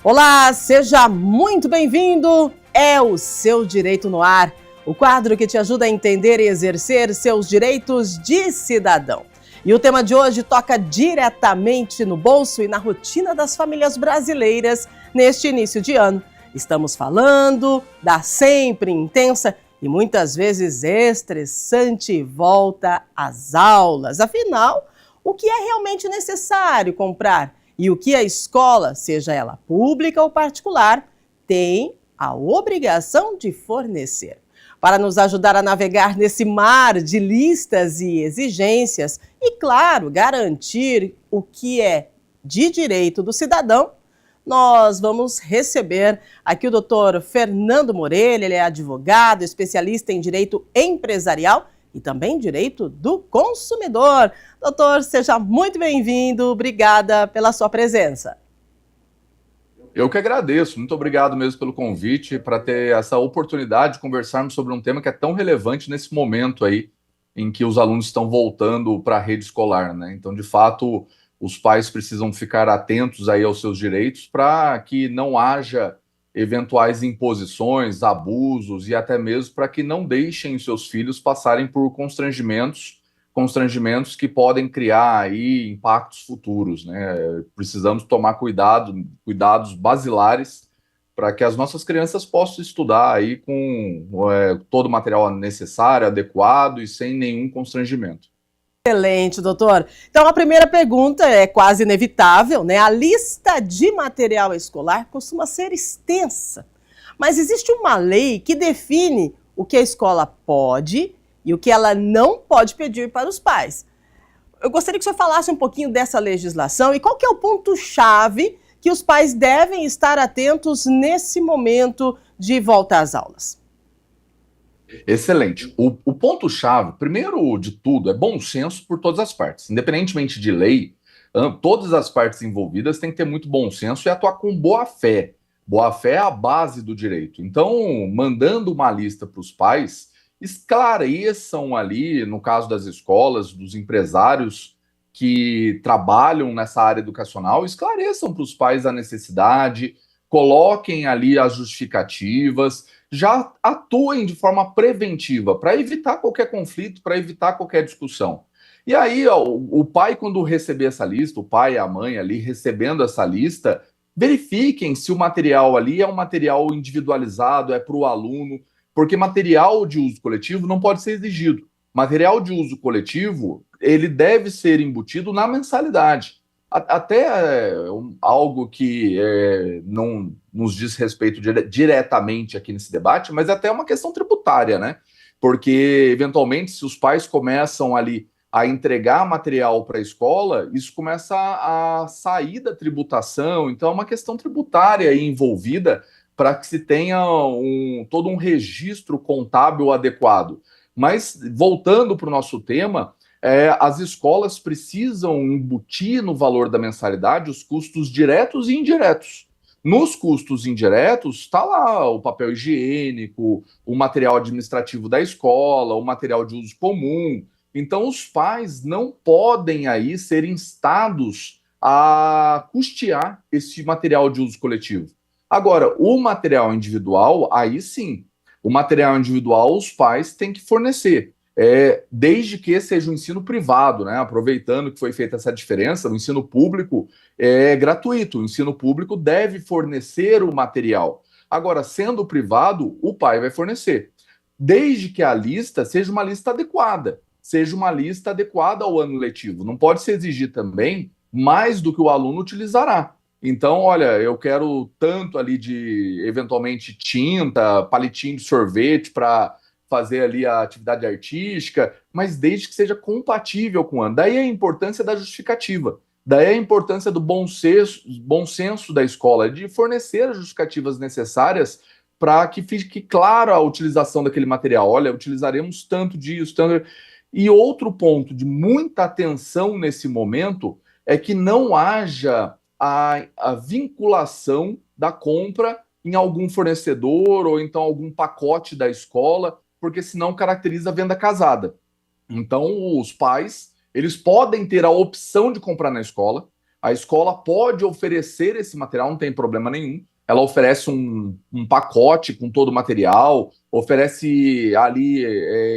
Olá, seja muito bem-vindo. É o Seu Direito no Ar, o quadro que te ajuda a entender e exercer seus direitos de cidadão. E o tema de hoje toca diretamente no bolso e na rotina das famílias brasileiras neste início de ano. Estamos falando da sempre intensa e muitas vezes estressante volta às aulas. Afinal, o que é realmente necessário comprar? E o que a escola, seja ela pública ou particular, tem a obrigação de fornecer. Para nos ajudar a navegar nesse mar de listas e exigências e, claro, garantir o que é de direito do cidadão, nós vamos receber aqui o doutor Fernando Morelli. Ele é advogado, especialista em direito empresarial e também direito do consumidor. Doutor, seja muito bem-vindo. Obrigada pela sua presença. Eu que agradeço. Muito obrigado mesmo pelo convite para ter essa oportunidade de conversarmos sobre um tema que é tão relevante nesse momento aí em que os alunos estão voltando para a rede escolar, né? Então, de fato, os pais precisam ficar atentos aí aos seus direitos para que não haja eventuais imposições, abusos e até mesmo para que não deixem os seus filhos passarem por constrangimentos que podem criar aí impactos futuros, né? Precisamos tomar cuidados basilares para que as nossas crianças possam estudar aí com todo o material necessário, adequado e sem nenhum constrangimento. Excelente, doutor. Então, a primeira pergunta é quase inevitável, né? A lista de material escolar costuma ser extensa, mas existe uma lei que define o que a escola pode e o que ela não pode pedir para os pais. Eu gostaria que o senhor falasse um pouquinho dessa legislação e qual que é o ponto-chave que os pais devem estar atentos nesse momento de volta às aulas. Excelente. O ponto-chave, primeiro de tudo, é bom senso por todas as partes. Independentemente de lei, todas as partes envolvidas têm que ter muito bom senso e atuar com boa fé. Boa fé é a base do direito. Então, mandando uma lista para os pais, esclareçam ali, no caso das escolas, dos empresários que trabalham nessa área educacional, esclareçam para os pais a necessidade, coloquem ali as justificativas, já atuem de forma preventiva para evitar qualquer conflito, para evitar qualquer discussão. E aí, ó, o pai, quando receber essa lista, o pai e a mãe ali recebendo essa lista, verifiquem se o material ali é um material individualizado, é para o aluno, porque material de uso coletivo não pode ser exigido. Material de uso coletivo, ele deve ser embutido na mensalidade. Até algo que não nos diz respeito diretamente aqui nesse debate, mas até uma questão tributária, né? Porque, eventualmente, se os pais começam ali a entregar material para a escola, isso começa a sair da tributação, então é uma questão tributária aí envolvida para que se tenha todo um registro contábil adequado. Mas, voltando para o nosso tema, as escolas precisam embutir no valor da mensalidade os custos diretos e indiretos. Nos custos indiretos, está lá o papel higiênico, o material administrativo da escola, o material de uso comum. Então, os pais não podem aí ser instados a custear esse material de uso coletivo. Agora, o material individual, aí sim, o material individual os pais têm que fornecer. Desde que seja o ensino privado, né? Aproveitando que foi feita essa diferença, o ensino público é gratuito, o ensino público deve fornecer o material. Agora, sendo privado, o pai vai fornecer, desde que a lista seja uma lista adequada ao ano letivo. Não pode se exigir também mais do que o aluno utilizará. Então, olha, eu quero tanto ali de, eventualmente, tinta, palitinho de sorvete para fazer ali a atividade artística, mas desde que seja compatível com o ano. Daí a importância da justificativa, daí a importância do bom senso da escola, de fornecer as justificativas necessárias para que fique clara a utilização daquele material. Olha, utilizaremos tanto disso, tanto... E outro ponto de muita atenção nesse momento é que não haja a vinculação da compra em algum fornecedor ou então algum pacote da escola, porque senão caracteriza a venda casada. Então, os pais, eles podem ter a opção de comprar na escola, A escola pode oferecer esse material, não tem problema nenhum. Ela oferece um pacote com todo o material, oferece ali,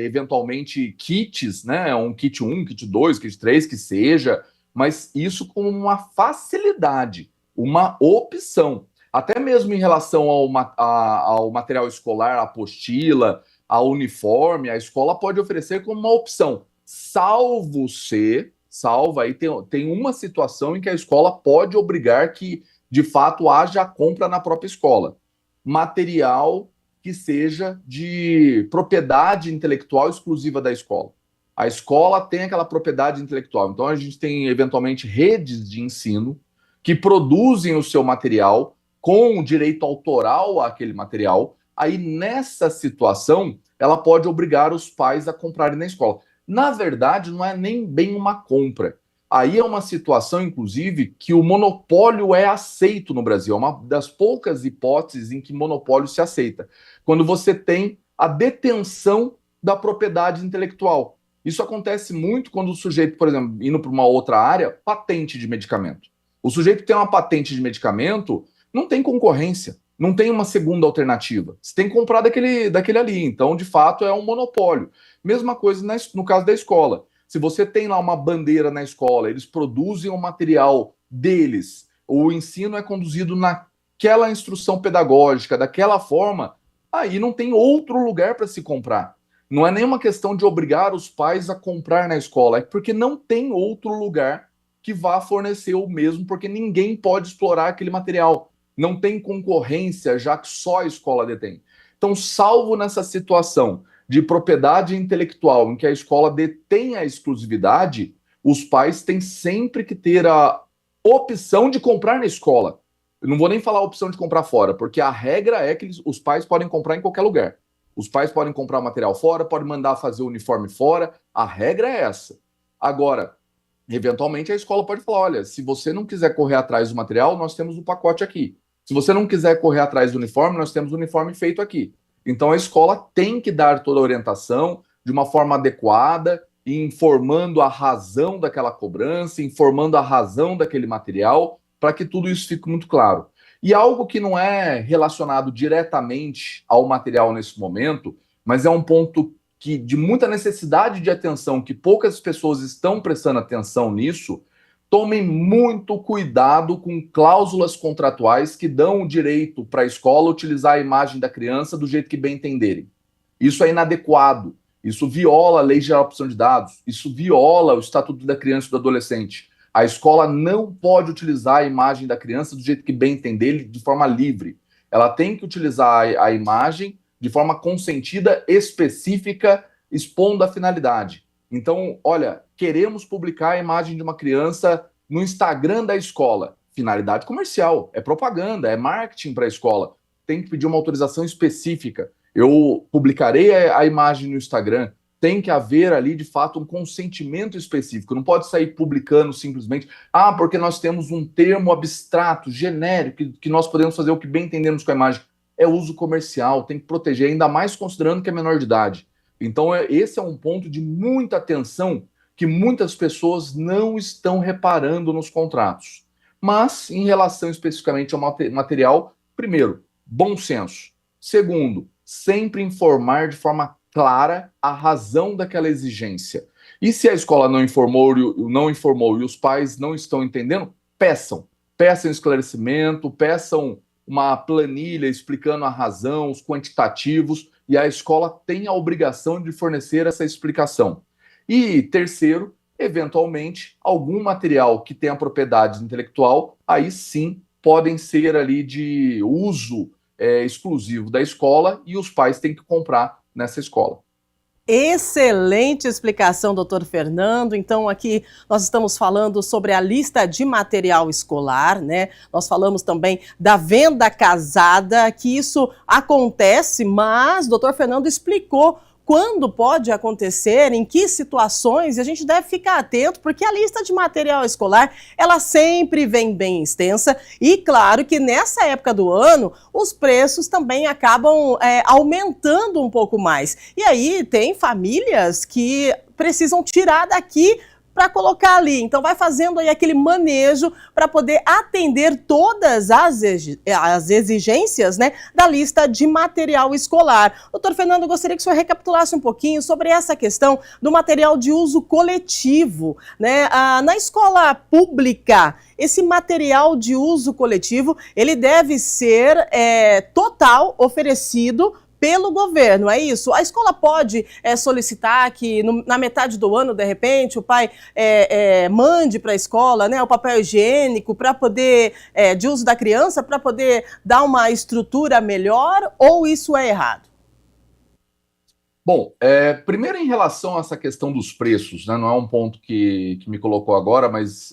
eventualmente, kits, né? Um kit 1, kit 2, kit 3, que seja, mas isso com uma facilidade, uma opção. Até mesmo em relação ao material escolar, a apostila, ao uniforme, a escola pode oferecer como uma opção, salvo aí tem uma situação em que a escola pode obrigar que, de fato, haja a compra na própria escola. Material que seja de propriedade intelectual exclusiva da escola. A escola tem aquela propriedade intelectual. Então, a gente tem, eventualmente, redes de ensino que produzem o seu material com direito autoral àquele material. Aí, nessa situação, ela pode obrigar os pais a comprarem na escola. Na verdade, não é nem bem uma compra. Aí é uma situação, inclusive, que o monopólio é aceito no Brasil. É uma das poucas hipóteses em que monopólio se aceita. Quando você tem a detenção da propriedade intelectual. Isso acontece muito quando o sujeito, por exemplo, indo para uma outra área, patente de medicamento. O sujeito tem uma patente de medicamento, não tem concorrência, não tem uma segunda alternativa. Você tem que comprar daquele ali. Então, de fato, é um monopólio. Mesma coisa no caso da escola. Se você tem lá uma bandeira na escola, eles produzem o material deles, o ensino é conduzido naquela instrução pedagógica, daquela forma, aí não tem outro lugar para se comprar. Não é nenhuma questão de obrigar os pais a comprar na escola, é porque não tem outro lugar que vá fornecer o mesmo, porque ninguém pode explorar aquele material. Não tem concorrência, já que só a escola detém. Então, salvo nessa situação de propriedade intelectual em que a escola detém a exclusividade, os pais têm sempre que ter a opção de comprar na escola. Eu não vou nem falar a opção de comprar fora, porque a regra é que os pais podem comprar em qualquer lugar. Os pais podem comprar material fora, podem mandar fazer o uniforme fora, a regra é essa. Agora, eventualmente a escola pode falar, olha, se você não quiser correr atrás do material, nós temos o pacote aqui. Se você não quiser correr atrás do uniforme, nós temos o uniforme feito aqui. Então, a escola tem que dar toda a orientação de uma forma adequada, informando a razão daquela cobrança, informando a razão daquele material, para que tudo isso fique muito claro. E algo que não é relacionado diretamente ao material nesse momento, mas é um ponto de muita necessidade de atenção, que poucas pessoas estão prestando atenção nisso. Tomem muito cuidado com cláusulas contratuais que dão o direito para a escola utilizar a imagem da criança do jeito que bem entenderem. Isso é inadequado. Isso viola a Lei Geral de Proteção de Dados. Isso viola o Estatuto da Criança e do Adolescente. A escola não pode utilizar a imagem da criança do jeito que bem entender, de forma livre. Ela tem que utilizar a imagem de forma consentida, específica, expondo a finalidade. Então, olha, queremos publicar a imagem de uma criança no Instagram da escola. Finalidade comercial, é propaganda, é marketing para a escola. Tem que pedir uma autorização específica. Eu publicarei a imagem no Instagram. Tem que haver ali, de fato, um consentimento específico. Não pode sair publicando simplesmente, porque nós temos um termo abstrato, genérico, que nós podemos fazer o que bem entendemos com a imagem. É uso comercial, tem que proteger, ainda mais considerando que é menor de idade. Então, esse é um ponto de muita atenção que muitas pessoas não estão reparando nos contratos. Mas, em relação especificamente ao material, primeiro, bom senso. Segundo, sempre informar de forma clara a razão daquela exigência. E se a escola não informou e os pais não estão entendendo, peçam esclarecimento, peçam uma planilha explicando a razão, os quantitativos, e a escola tem a obrigação de fornecer essa explicação. E terceiro, eventualmente, algum material que tenha propriedade intelectual, aí sim podem ser ali de uso exclusivo da escola e os pais têm que comprar nessa escola. Excelente explicação, doutor Fernando. Então, aqui nós estamos falando sobre a lista de material escolar, né? Nós falamos também da venda casada, que isso acontece, mas o doutor Fernando explicou quando pode acontecer, em que situações, e a gente deve ficar atento, porque a lista de material escolar, ela sempre vem bem extensa, e claro que nessa época do ano, os preços também acabam aumentando um pouco mais. E aí tem famílias que precisam tirar daqui para colocar ali. Então vai fazendo aí aquele manejo para poder atender todas as exigências, né, da lista de material escolar. Doutor Fernando, eu gostaria que o senhor recapitulasse um pouquinho sobre essa questão do material de uso coletivo, né? Na escola pública, esse material de uso coletivo, ele deve ser total oferecido pelo governo, é isso? A escola pode solicitar que na metade do ano, de repente, o pai mande para a escola, né, o papel higiênico para poder, de uso da criança, para poder dar uma estrutura melhor, ou isso é errado? Bom, primeiro em relação a essa questão dos preços, né, não é um ponto que me colocou agora, mas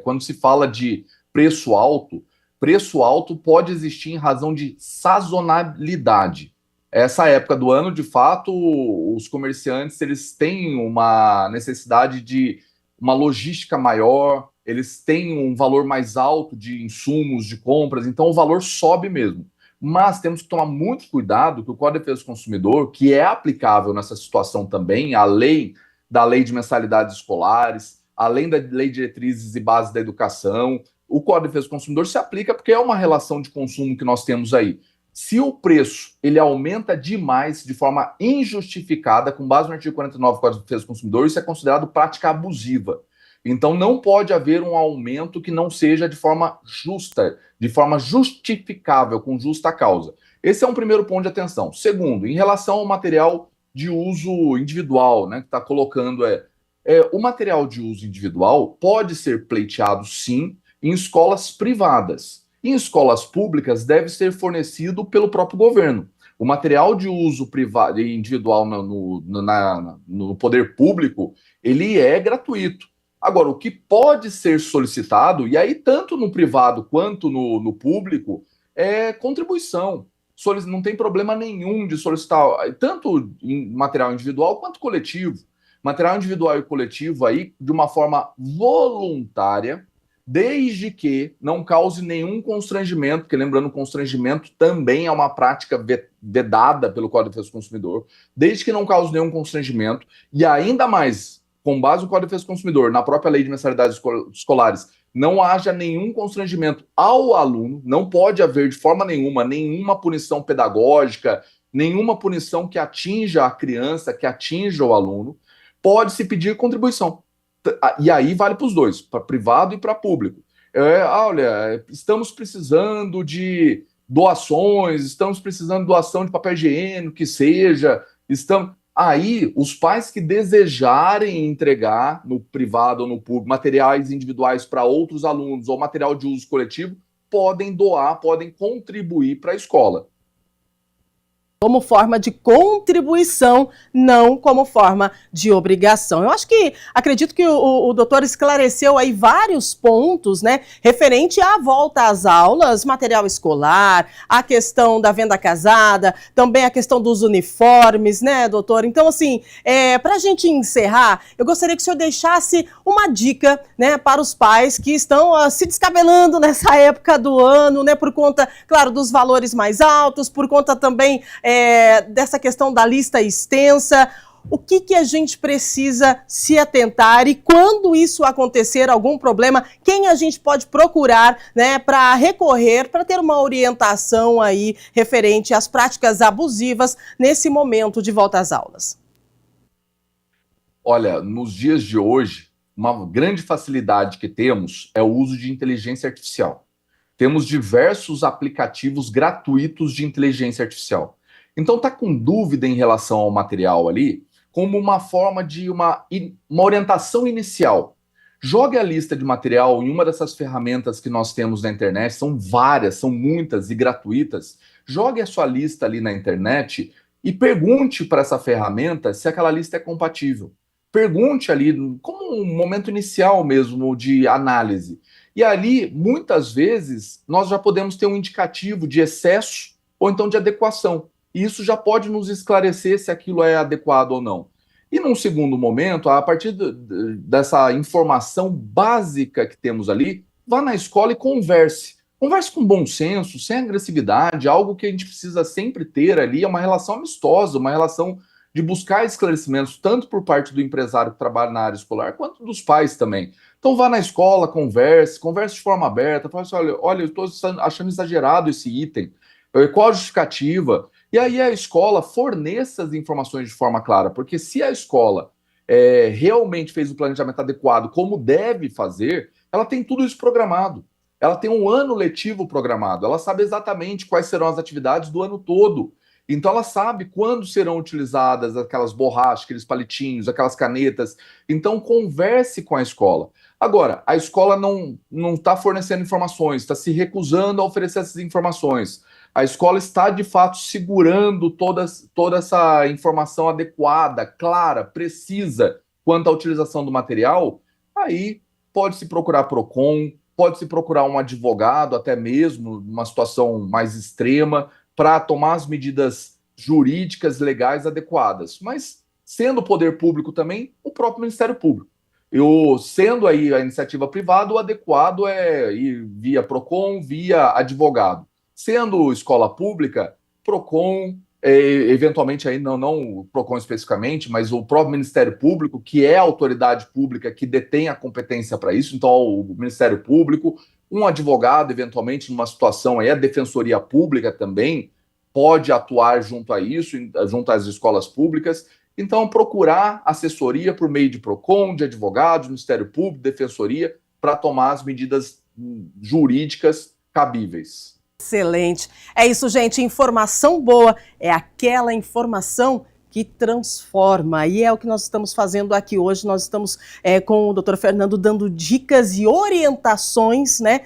quando se fala de preço alto pode existir em razão de sazonalidade. Essa época do ano, de fato, os comerciantes eles têm uma necessidade de uma logística maior, eles têm um valor mais alto de insumos, de compras, então o valor sobe mesmo. Mas temos que tomar muito cuidado que o Código de Defesa do Consumidor, que é aplicável nessa situação também, além da lei de mensalidades escolares, além da lei de diretrizes e bases da educação, o Código de Defesa do Consumidor se aplica porque é uma relação de consumo que nós temos aí. Se o preço ele aumenta demais de forma injustificada, com base no artigo 49 do Código de Defesa do Consumidor, isso é considerado prática abusiva. Então não pode haver um aumento que não seja de forma justa, de forma justificável, com justa causa. Esse é um primeiro ponto de atenção. Segundo, em relação ao material de uso individual, né, que está colocando o material de uso individual pode ser pleiteado, sim, em escolas privadas. Em escolas públicas, deve ser fornecido pelo próprio governo. O material de uso privado e individual no poder público, ele é gratuito. Agora, o que pode ser solicitado, e aí tanto no privado quanto no público, é contribuição. Não tem problema nenhum de solicitar, tanto em material individual quanto coletivo. Material individual e coletivo aí, de uma forma voluntária, desde que não cause nenhum constrangimento, porque lembrando, constrangimento também é uma prática vedada pelo Código de Defesa do Consumidor, desde que não cause nenhum constrangimento, e ainda mais, com base no Código de Defesa do Consumidor, na própria lei de mensalidades escolares, não haja nenhum constrangimento ao aluno, não pode haver de forma nenhuma punição pedagógica, nenhuma punição que atinja a criança, que atinja o aluno, pode-se pedir contribuição. E aí vale para os dois, para privado e para público. Olha, estamos precisando de doações, estamos precisando de doação de papel higiênico, que seja. Aí, os pais que desejarem entregar no privado ou no público materiais individuais para outros alunos ou material de uso coletivo, podem doar, podem contribuir para a escola. Como forma de contribuição, não como forma de obrigação. Eu acredito que o doutor esclareceu aí vários pontos, né, referente à volta às aulas, material escolar, a questão da venda casada, também a questão dos uniformes, né, doutor? Então, assim, para a gente encerrar, eu gostaria que o senhor deixasse uma dica, né, para os pais que estão se descabelando nessa época do ano, né, por conta, claro, dos valores mais altos, por conta também dessa questão da lista extensa. O que a gente precisa se atentar e quando isso acontecer, algum problema, quem a gente pode procurar, né, para recorrer, para ter uma orientação aí referente às práticas abusivas nesse momento de volta às aulas? Olha, nos dias de hoje, uma grande facilidade que temos é o uso de inteligência artificial. Temos diversos aplicativos gratuitos de inteligência artificial. Então, está com dúvida em relação ao material ali, como uma forma de uma orientação inicial. Jogue a lista de material em uma dessas ferramentas que nós temos na internet, são várias, são muitas e gratuitas. Jogue a sua lista ali na internet e pergunte para essa ferramenta se aquela lista é compatível. Pergunte ali, como um momento inicial mesmo de análise. E ali, muitas vezes, nós já podemos ter um indicativo de excesso ou então de adequação. E isso já pode nos esclarecer se aquilo é adequado ou não. E num segundo momento, a partir dessa informação básica que temos ali, vá na escola e converse. Converse com bom senso, sem agressividade, algo que a gente precisa sempre ter ali, é uma relação amistosa, uma relação de buscar esclarecimentos tanto por parte do empresário que trabalha na área escolar, quanto dos pais também. Então vá na escola, converse de forma aberta, fala assim, olha, eu estou achando exagerado esse item, qual a justificativa? E aí a escola forneça as informações de forma clara, porque se a escola realmente fez o planejamento adequado, como deve fazer, ela tem tudo isso programado. Ela tem um ano letivo programado, ela sabe exatamente quais serão as atividades do ano todo. Então ela sabe quando serão utilizadas aquelas borrachas, aqueles palitinhos, aquelas canetas. Então converse com a escola. Agora, a escola não está fornecendo informações, está se recusando a oferecer essas informações. A escola está, de fato, segurando toda essa informação adequada, clara, precisa quanto à utilização do material. Aí pode-se procurar PROCON, pode-se procurar um advogado, até mesmo numa situação mais extrema, para tomar as medidas jurídicas, legais adequadas. Mas, sendo o poder público também, o próprio Ministério Público. Sendo aí a iniciativa privada, o adequado é ir via PROCON, via advogado. Sendo escola pública, PROCON, eventualmente aí não o PROCON especificamente, mas o próprio Ministério Público, que é a autoridade pública que detém a competência para isso, então o Ministério Público, um advogado, eventualmente, numa situação aí, a Defensoria Pública também pode atuar junto a isso, junto às escolas públicas. Então, procurar assessoria por meio de PROCON, de advogados, Ministério Público, Defensoria, para tomar as medidas jurídicas cabíveis. Excelente. É isso, gente. Informação boa é aquela informação que transforma. E é o que nós estamos fazendo aqui hoje. Nós estamos com o Dr. Fernando dando dicas e orientações, né,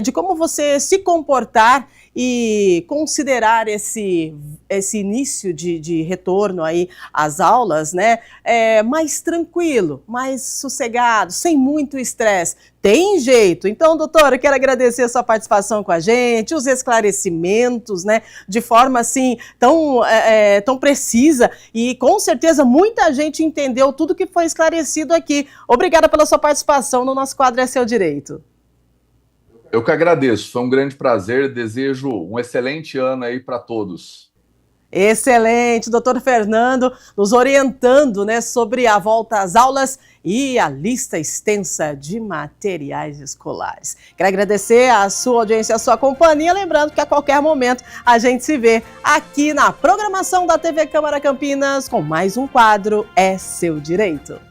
de como você se comportar e considerar esse início de retorno aí às aulas, né, mais tranquilo, mais sossegado, sem muito estresse. Tem jeito. Então, doutora, eu quero agradecer a sua participação com a gente, os esclarecimentos, né, de forma assim tão precisa, e com certeza muita gente entendeu tudo que foi esclarecido aqui. Obrigada pela sua participação no nosso quadro É Seu Direito. Eu que agradeço, foi um grande prazer, desejo um excelente ano aí para todos. Excelente, doutor Fernando, nos orientando, né, sobre a volta às aulas e a lista extensa de materiais escolares. Quero agradecer a sua audiência, a sua companhia, lembrando que a qualquer momento a gente se vê aqui na programação da TV Câmara Campinas com mais um quadro É Seu Direito.